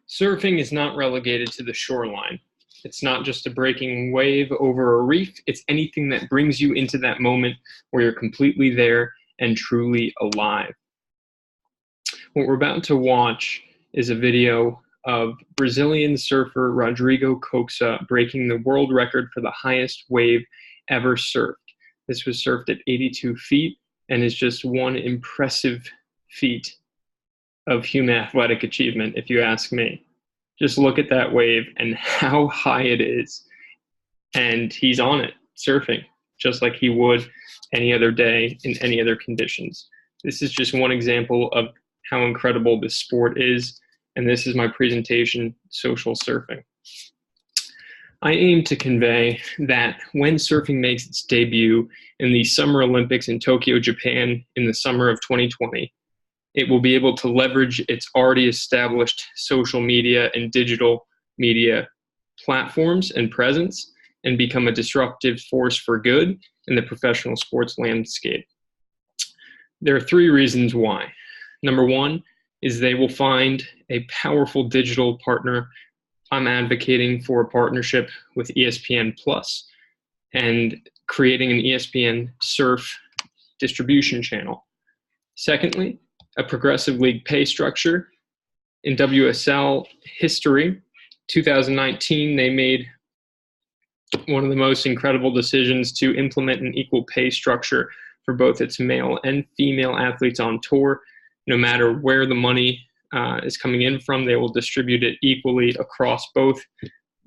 Surfing is not relegated to the shoreline. It's not just a breaking wave over a reef. It's anything that brings you into that moment where you're completely there and truly alive. What we're about to watch is a video of Brazilian surfer Rodrigo Coxa breaking the world record for the highest wave ever surfed. This was surfed at 82 feet and is just one impressive feat of human athletic achievement, if you ask me. Just look at that wave and how high it is. And he's on it, surfing, just like he would any other day in any other conditions. This is just one example of how incredible this sport is. And this is my presentation, Social Surfing. I aim to convey that when surfing makes its debut in the Summer Olympics in Tokyo, Japan in the summer of 2020, it will be able to leverage its already established social media and digital media platforms and presence and become a disruptive force for good in the professional sports landscape. There are three reasons why. Number one is they will find a powerful digital partner. I'm advocating for a partnership with ESPN Plus and creating an ESPN Surf distribution channel. Secondly, a progressive league pay structure. In WSL history, 2019, they made one of the most incredible decisions to implement an equal pay structure for both its male and female athletes on tour. No matter where the money is coming in from, they will distribute it equally across both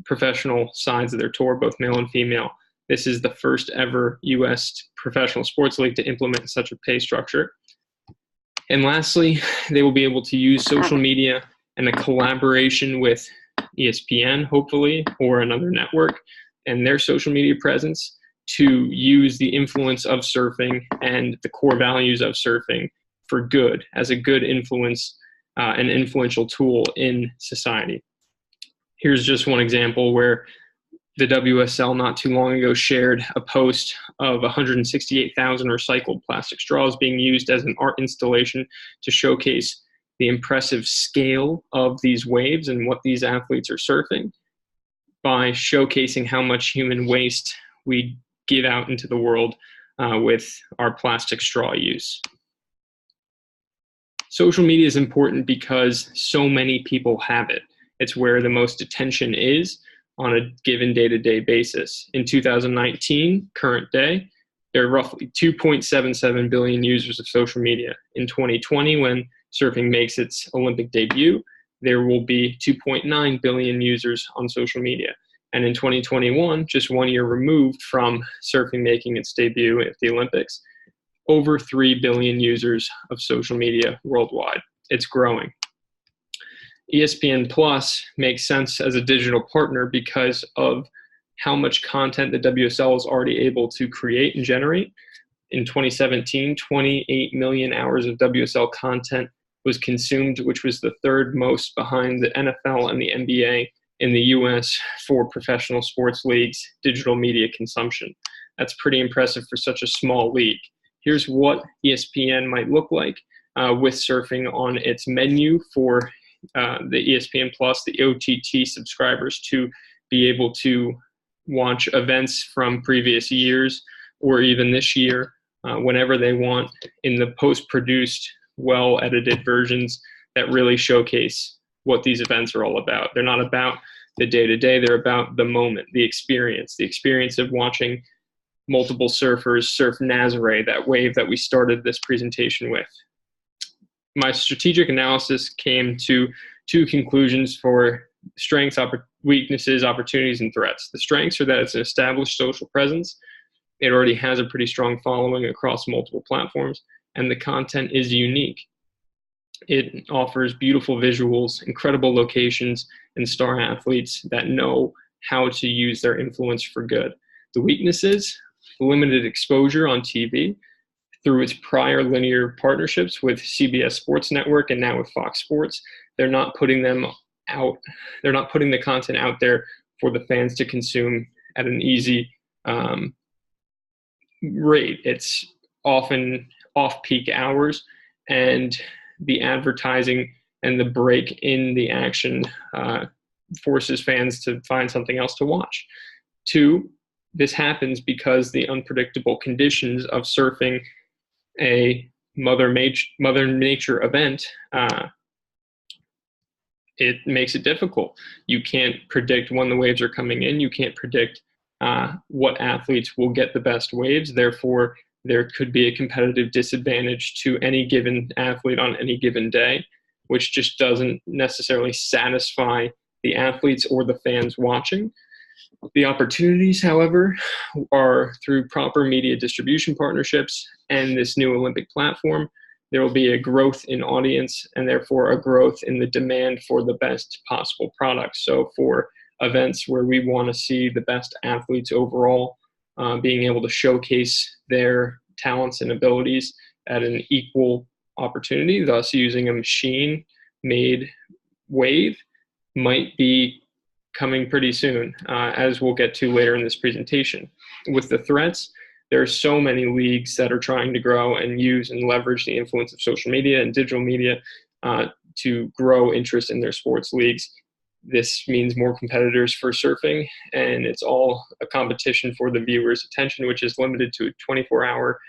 professional sides of their tour, both male and female. This is the first ever U.S. professional sports league to implement such a pay structure. And lastly, they will be able to use social media and a collaboration with ESPN, hopefully, or another network, and their social media presence to use the influence of surfing and the core values of surfing for good, as a good influence, an influential tool in society. Here's just one example where the WSL not too long ago shared a post of 168,000 recycled plastic straws being used as an art installation to showcase the impressive scale of these waves and what these athletes are surfing by showcasing how much human waste we give out into the world with our plastic straw use. Social media is important because so many people have it. It's where the most attention is on a given day-to-day basis. In 2019, current day, there are roughly 2.77 billion users of social media. In 2020, when surfing makes its Olympic debut, there will be 2.9 billion users on social media. And in 2021, just 1 year removed from surfing making its debut at the Olympics, over 3 billion users of social media worldwide. It's growing. ESPN Plus makes sense as a digital partner because of how much content the WSL is already able to create and generate. In 2017, 28 million hours of WSL content was consumed, which was the third most behind the NFL and the NBA in the US for professional sports leagues' digital media consumption. That's pretty impressive for such a small league. Here's what ESPN might look like with surfing on its menu for the ESPN Plus, the OTT subscribers to be able to watch events from previous years or even this year whenever they want in the post-produced, well-edited versions that really showcase what these events are all about. They're not about the day-to-day, they're about the moment, the experience of watching multiple surfers surf Nazare, that wave that we started this presentation with. My strategic analysis came to two conclusions for strengths, weaknesses, opportunities, and threats. The strengths are that it's an established social presence. It already has a pretty strong following across multiple platforms, and the content is unique. It offers beautiful visuals, incredible locations, and star athletes that know how to use their influence for good. The weaknesses, limited exposure on TV, through its prior linear partnerships with CBS Sports Network and now with Fox Sports. They're not putting them out. They're not putting the content out there for the fans to consume at an easy rate. It's often off-peak hours, and the advertising and the break in the action forces fans to find something else to watch. Two, this happens because the unpredictable conditions of surfing a Mother Nature event, it makes it difficult. You can't predict when the waves are coming in. You can't predict what athletes will get the best waves. Therefore, there could be a competitive disadvantage to any given athlete on any given day, which just doesn't necessarily satisfy the athletes or the fans watching. The opportunities, however, are through proper media distribution partnerships and this new Olympic platform. There will be a growth in audience and therefore a growth in the demand for the best possible products. So for events where we want to see the best athletes overall being able to showcase their talents and abilities at an equal opportunity, thus using a machine-made wave, might be coming pretty soon, as we'll get to later in this presentation. With the threats, there are so many leagues that are trying to grow and use and leverage the influence of social media and digital media to grow interest in their sports leagues. This means more competitors for surfing, and it's all a competition for the viewer's attention, which is limited to a 24-hour,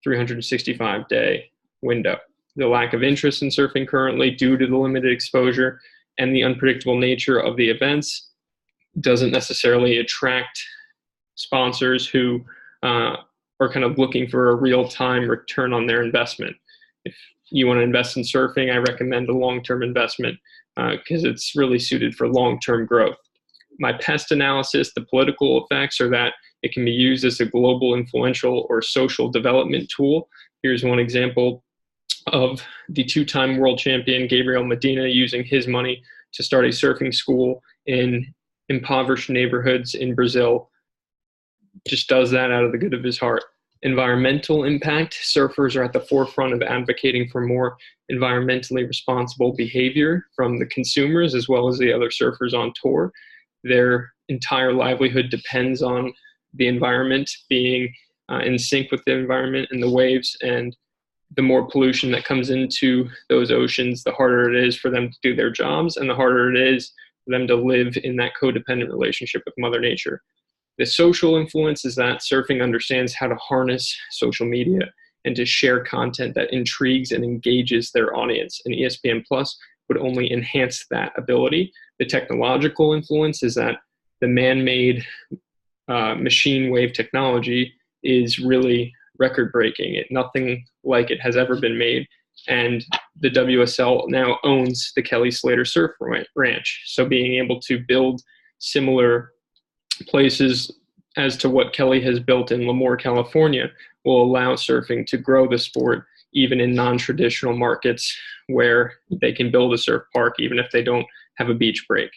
365-day window. The lack of interest in surfing currently, due to the limited exposure and the unpredictable nature of the events, doesn't necessarily attract sponsors who are kind of looking for a real-time return on their investment. If you want to invest in surfing, I recommend a long-term investment because it's really suited for long-term growth. My pest analysis, the political effects are that it can be used as a global influential or social development tool. Here's one example of the two-time world champion Gabriel Medina using his money to start a surfing school in impoverished neighborhoods in Brazil. Just does that out of the good of his heart. Environmental impact. Surfers are at the forefront of advocating for more environmentally responsible behavior from the consumers as well as the other surfers on tour. Their entire livelihood depends on the environment being in sync with the environment and the waves, and the more pollution that comes into those oceans, the harder it is for them to do their jobs and the harder it is for them to live in that codependent relationship with Mother Nature. The social influence is that surfing understands how to harness social media and to share content that intrigues and engages their audience, and ESPN Plus would only enhance that ability. The technological influence is that the man-made machine wave technology is really record-breaking. Nothing like it has ever been made, and the WSL now owns the Kelly Slater Surf Ranch. So being able to build similar places as to what Kelly has built in Lemoore, California, will allow surfing to grow the sport even in non-traditional markets where they can build a surf park even if they don't have a beach break.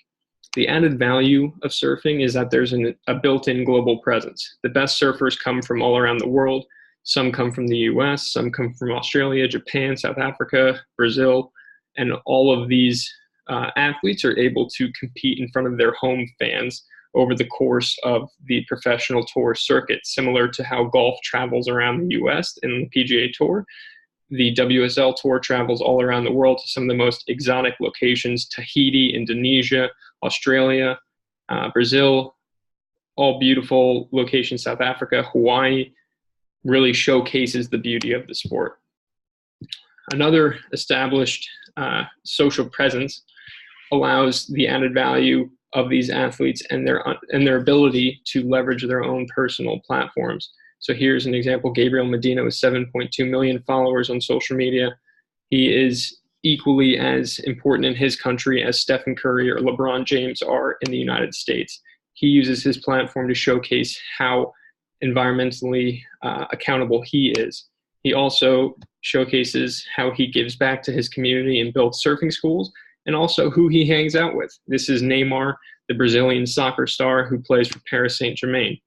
The added value of surfing is that there's a built-in global presence. The best surfers come from all around the world. Some come from the US, some come from Australia, Japan, South Africa, Brazil, and all of these athletes are able to compete in front of their home fans over the course of the professional tour circuit, similar to how golf travels around the US in the PGA Tour. The WSL Tour travels all around the world to some of the most exotic locations: Tahiti, Indonesia, Australia, Brazil, all beautiful locations, South Africa, Hawaii. Really showcases the beauty of the sport. Another established social presence allows the added value of these athletes and their ability to leverage their own personal platforms. So here's an example. Gabriel Medina with 7.2 million followers on social media. He is equally as important in his country as Stephen Curry or LeBron James are in the United States. He uses his platform to showcase how environmentally accountable he is. He also showcases how he gives back to his community and builds surfing schools, and also who he hangs out with. This is Neymar, the Brazilian soccer star who plays for Paris Saint-Germain.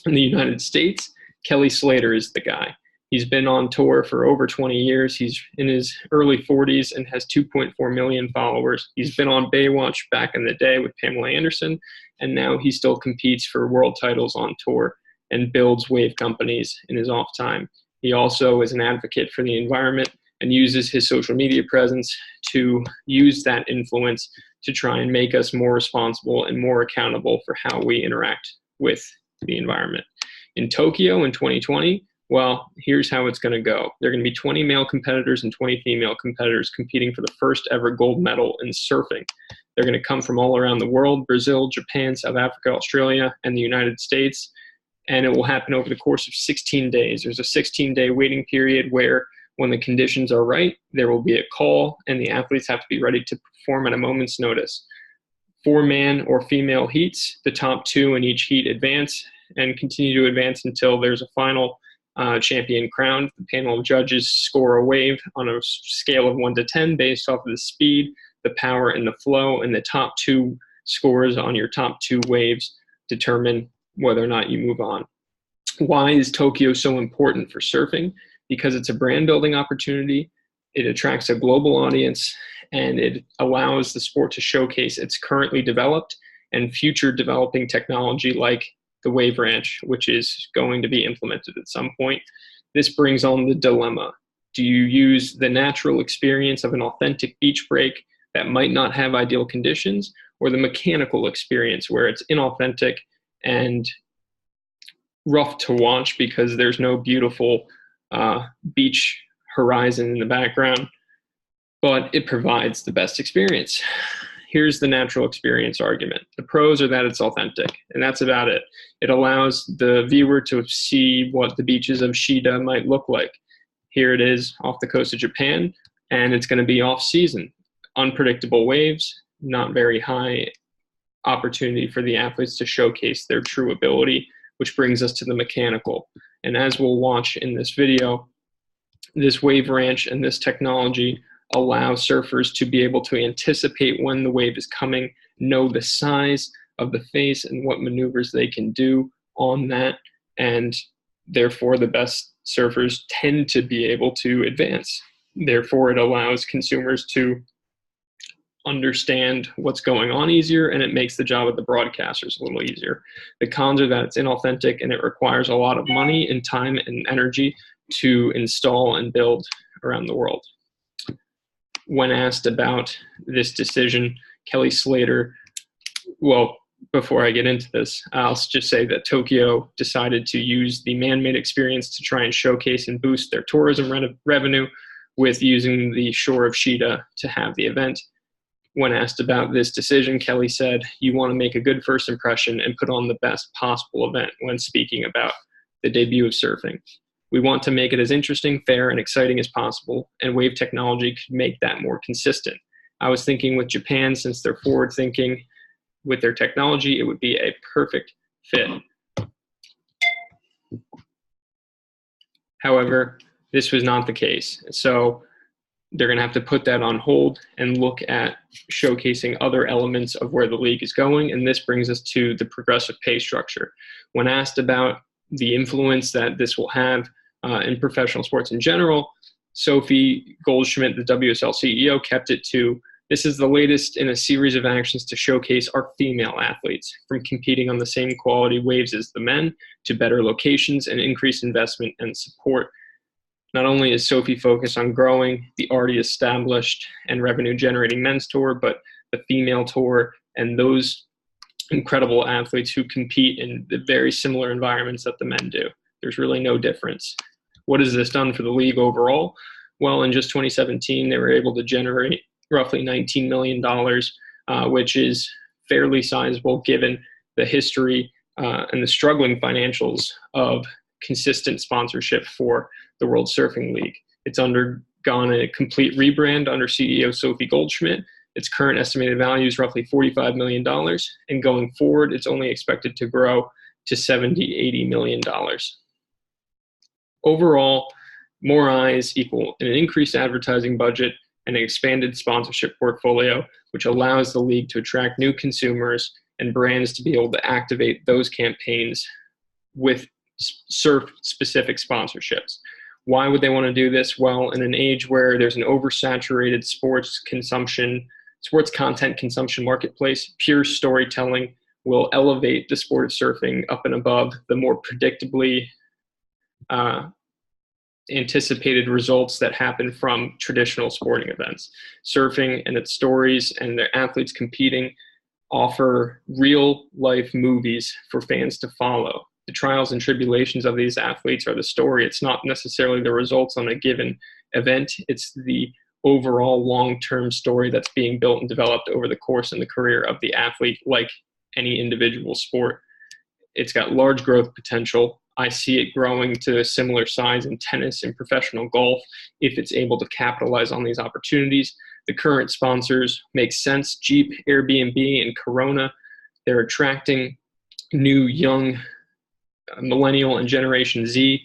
In the United States, Kelly Slater is the guy. He's been on tour for over 20 years. He's in his early 40s and has 2.4 million followers. He's been on Baywatch back in the day with Pamela Anderson, and now he still competes for world titles on tour and builds wave companies in his off time. He also is an advocate for the environment and uses his social media presence to use that influence to try and make us more responsible and more accountable for how we interact with the environment. In Tokyo in 2020, well, here's how it's going to go. There are going to be 20 male competitors and 20 female competitors competing for the first ever gold medal in surfing. They're going to come from all around the world: Brazil, Japan, South Africa, Australia, and the United States. And it will happen over the course of 16 days. There's a 16-day waiting period where, when the conditions are right, there will be a call, and the athletes have to be ready to perform at a moment's notice. 4 man or female heats, the top 2 in each heat advance and continue to advance until there's a final champion crowned. The panel of judges score a wave on a scale of 1 to 10 based off of the speed, the power, and the flow, and the top 2 scores on your top 2 waves determine whether or not you move on. Why is Tokyo so important for surfing? Because it's a brand building opportunity, it attracts a global audience, and it allows the sport to showcase its currently developed and future developing technology like the Wave Ranch, which is going to be implemented at some point. This brings on the dilemma. Do you use the natural experience of an authentic beach break that might not have ideal conditions, or the mechanical experience where it's inauthentic and rough to watch because there's no beautiful beach horizon in the background, but it provides the best experience? Here's the natural experience argument. The pros are that it's authentic, and that's about it. It allows the viewer to see what the beaches of Shida might look like. Here it is off the coast of Japan, and it's going to be off season. Unpredictable waves, not very high opportunity for the athletes to showcase their true ability, which brings us to the mechanical. And as we'll watch in this video, this Wave Ranch and this technology allow surfers to be able to anticipate when the wave is coming, know the size of the face and what maneuvers they can do on that, and therefore the best surfers tend to be able to advance. Therefore, it allows consumers to understand what's going on easier, and it makes the job of the broadcasters a little easier. The cons are that it's inauthentic and it requires a lot of money and time and energy to install and build around the world. When asked about this decision, Kelly Slater, well, before I get into this, I'll just say that Tokyo decided to use the man-made experience to try and showcase and boost their tourism revenue with using the shore of Shida to have the event. When asked about this decision, Kelly said, "You want to make a good first impression and put on the best possible event," when speaking about the debut of surfing. "We want to make it as interesting, fair, and exciting as possible, and wave technology could make that more consistent. I was thinking with Japan, since they're forward thinking with their technology, it would be a perfect fit." However, this was not the case. So they're going to have to put that on hold and look at showcasing other elements of where the league is going. And this brings us to the progressive pay structure. When asked about the influence that this will have in professional sports in general, Sophie Goldschmidt, the WSL CEO, kept it to, "This is the latest in a series of actions to showcase our female athletes, from competing on the same quality waves as the men to better locations and increased investment and support." Not only is Sophie focused on growing the already established and revenue-generating men's tour, but the female tour and those incredible athletes who compete in the very similar environments that the men do. There's really no difference. What has this done for the league overall? Well, in just 2017, they were able to generate roughly $19 million, which is fairly sizable given the history and the struggling financials of consistent sponsorship for the World Surfing League. It's undergone a complete rebrand under CEO Sophie Goldschmidt. Its current estimated value is roughly $45 million, and going forward, it's only expected to grow to $70–80 million. Overall, more eyes equal an increased advertising budget and an expanded sponsorship portfolio, which allows the league to attract new consumers and brands to be able to activate those campaigns with surf-specific sponsorships. Why would they want to do this? Well, in an age where there's an oversaturated sports content consumption marketplace, pure storytelling will elevate the sport of surfing up and above the more predictably anticipated results that happen from traditional sporting events. Surfing and its stories and their athletes competing offer real life movies for fans to follow. The trials and tribulations of these athletes are the story. It's not necessarily the results on a given event. It's the overall long-term story that's being built and developed over the course and the career of the athlete, like any individual sport. It's got large growth potential. I see it growing to a similar size in tennis and professional golf if it's able to capitalize on these opportunities. The current sponsors make sense: Jeep, Airbnb, and Corona. They're attracting new, young, millennial and Generation Z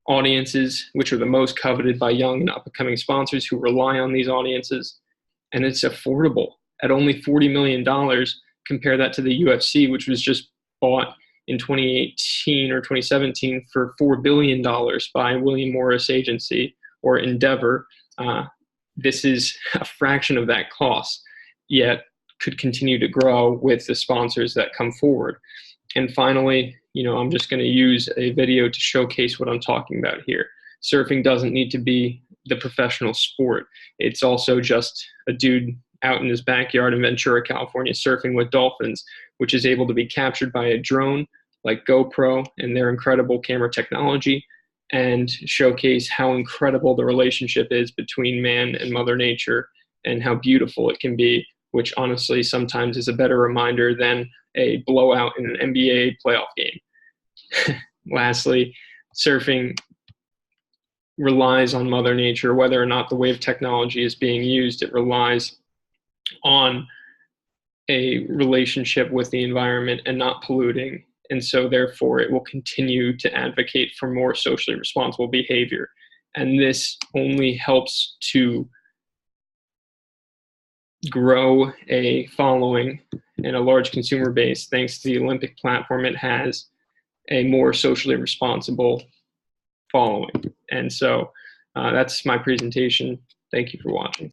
audiences, which are the most coveted by young and up-and-coming sponsors who rely on these audiences. And it's affordable at only $40 million. Compare that to the UFC, which was just bought in 2018 or 2017 for $4 billion by William Morris Agency or Endeavor. This is a fraction of that cost, yet could continue to grow with the sponsors that come forward. And finally, I'm just going to use a video to showcase what I'm talking about here. Surfing doesn't need to be the professional sport. It's also just a dude out in his backyard in Ventura, California, surfing with dolphins, which is able to be captured by a drone like GoPro and their incredible camera technology, and showcase how incredible the relationship is between man and Mother Nature and how beautiful it can be, which honestly sometimes is a better reminder than a blowout in an NBA playoff game. Lastly, surfing relies on Mother Nature. Whether or not the wave technology is being used, it relies on a relationship with the environment and not polluting. And so therefore it will continue to advocate for more socially responsible behavior. And this only helps to grow a following and a large consumer base thanks to the Olympic platform. It has a more socially responsible following. And so that's my presentation. Thank you for watching.